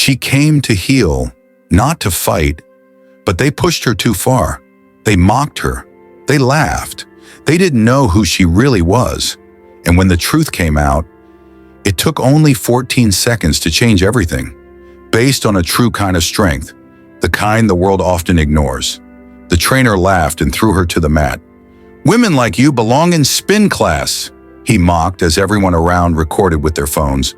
She came to heal, not to fight, but they pushed her too far. They mocked her. They laughed. They didn't know who she really was. And when the truth came out, it took only 14 seconds to change everything, based on a true kind of strength, the kind the world often ignores. The trainer laughed and threw her to the mat. "Women like you belong in spin class," he mocked as everyone around recorded with their phones.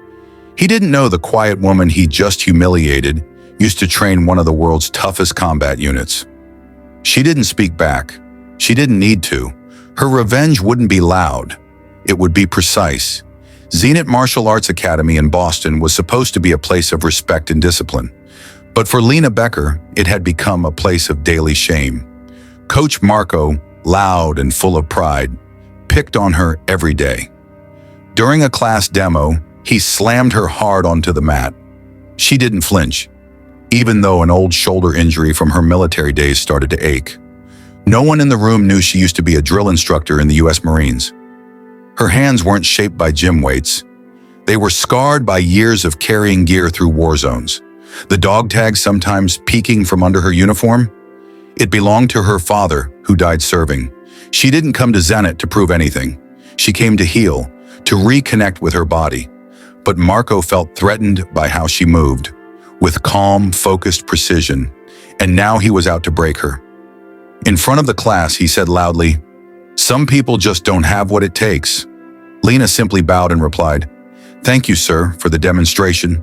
He didn't know the quiet woman he just humiliated used to train one of the world's toughest combat units. She didn't speak back. She didn't need to. Her revenge wouldn't be loud. It would be precise. Zenit Martial Arts Academy in Boston was supposed to be a place of respect and discipline. But for Lena Becker, it had become a place of daily shame. Coach Marco, loud and full of pride, picked on her every day. During a class demo, he slammed her hard onto the mat. She didn't flinch, even though an old shoulder injury from her military days started to ache. No one in the room knew she used to be a drill instructor in the U.S. Marines. Her hands weren't shaped by gym weights. They were scarred by years of carrying gear through war zones. The dog tag sometimes peeking from under her uniform? It belonged to her father, who died serving. She didn't come to Zenit to prove anything. She came to heal, to reconnect with her body. But Marco felt threatened by how she moved, with calm, focused precision, and now he was out to break her. In front of the class, he said loudly, "Some people just don't have what it takes." Lena simply bowed and replied, "Thank you, sir, for the demonstration."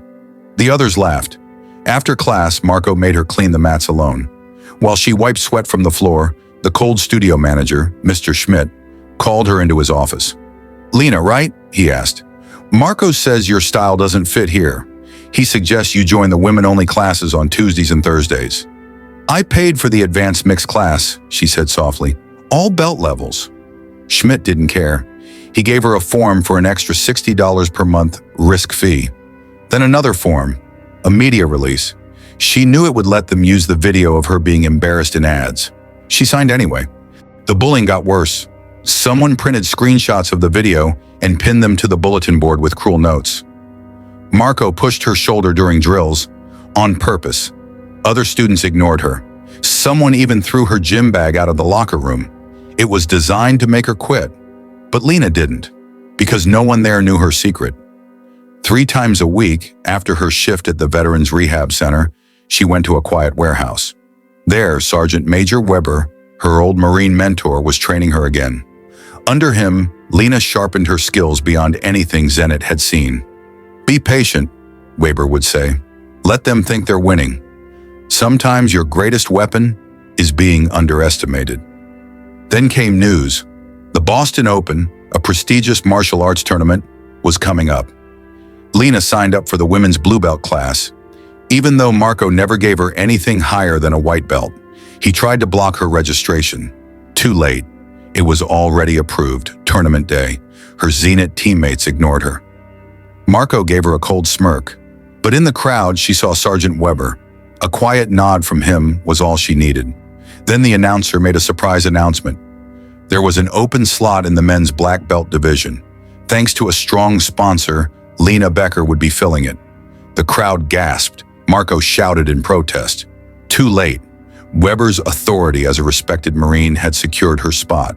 The others laughed. After class, Marco made her clean the mats alone. While she wiped sweat from the floor, the cold studio manager, Mr. Schmidt, called her into his office. "Lena, right?" he asked. "Marco says your style doesn't fit here. He suggests you join the women-only classes on Tuesdays and Thursdays." "I paid for the advanced mixed class," she said softly. "All belt levels." Schmidt didn't care. He gave her a form for an extra $60 per month risk fee. Then another form, a media release. She knew it would let them use the video of her being embarrassed in ads. She signed anyway. The bullying got worse. Someone printed screenshots of the video and pinned them to the bulletin board with cruel notes. Marco pushed her shoulder during drills, on purpose. Other students ignored her. Someone even threw her gym bag out of the locker room. It was designed to make her quit. But Lena didn't, because no one there knew her secret. 3 times a week, after her shift at the Veterans Rehab Center, she went to a quiet warehouse. There, Sergeant Major Weber, her old Marine mentor, was training her again. Under him, Lena sharpened her skills beyond anything Zenit had seen. "Be patient," Weber would say. "Let them think they're winning. Sometimes your greatest weapon is being underestimated." Then came news. The Boston Open, a prestigious martial arts tournament, was coming up. Lena signed up for the women's blue belt class. Even though Marco never gave her anything higher than a white belt, he tried to block her registration. Too late. It was already approved, tournament day. Her Zenit teammates ignored her. Marco gave her a cold smirk, but in the crowd she saw Sergeant Weber. A quiet nod from him was all she needed. Then the announcer made a surprise announcement. There was an open slot in the men's black belt division. Thanks to a strong sponsor, Lena Becker would be filling it. The crowd gasped. Marco shouted in protest. Too late. Weber's authority as a respected Marine had secured her spot.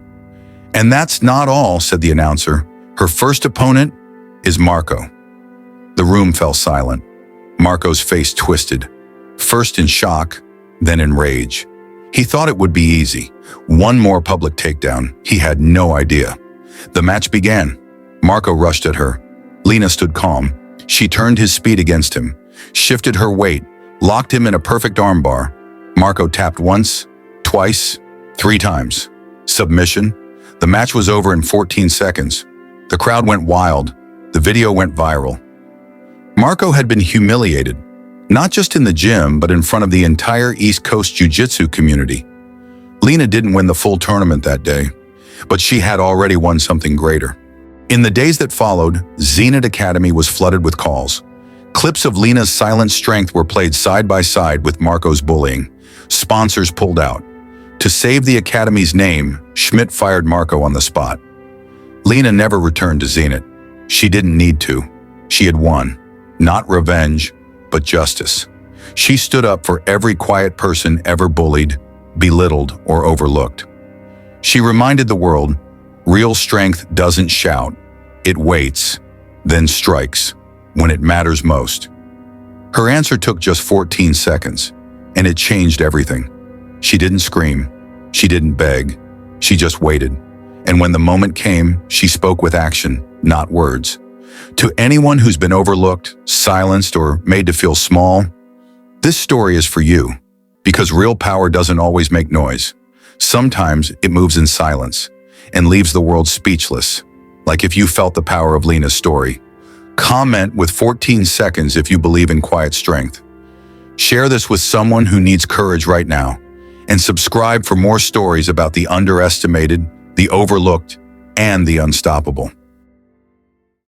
"And that's not all," said the announcer. "Her first opponent is Marco." The room fell silent. Marco's face twisted, first in shock, then in rage. He thought it would be easy. One more public takedown. He had no idea. The match began. Marco rushed at her. Lena stood calm. She turned his speed against him, shifted her weight, locked him in a perfect armbar. Marco tapped once, twice, 3 times. Submission. The match was over in 14 seconds. The crowd went wild. The video went viral. Marco had been humiliated, not just in the gym, but in front of the entire East Coast jiu-jitsu community. Lena didn't win the full tournament that day, but she had already won something greater. In the days that followed, Zenit Academy was flooded with calls. Clips of Lena's silent strength were played side by side with Marco's bullying. Sponsors pulled out. To save the Academy's name, Schmidt fired Marco on the spot. Lena never returned to Zenit. She didn't need to. She had won. Not revenge, but justice. She stood up for every quiet person ever bullied, belittled, or overlooked. She reminded the world, real strength doesn't shout, it waits, then strikes, when it matters most. Her answer took just 14 seconds, and it changed everything. She didn't scream, she didn't beg, she just waited. And when the moment came, she spoke with action, not words. To anyone who's been overlooked, silenced, or made to feel small, this story is for you, because real power doesn't always make noise. Sometimes it moves in silence and leaves the world speechless. Like if you felt the power of Lena's story. Comment with 14 seconds if you believe in quiet strength. Share this with someone who needs courage right now, and subscribe for more stories about the underestimated, the overlooked, and the unstoppable.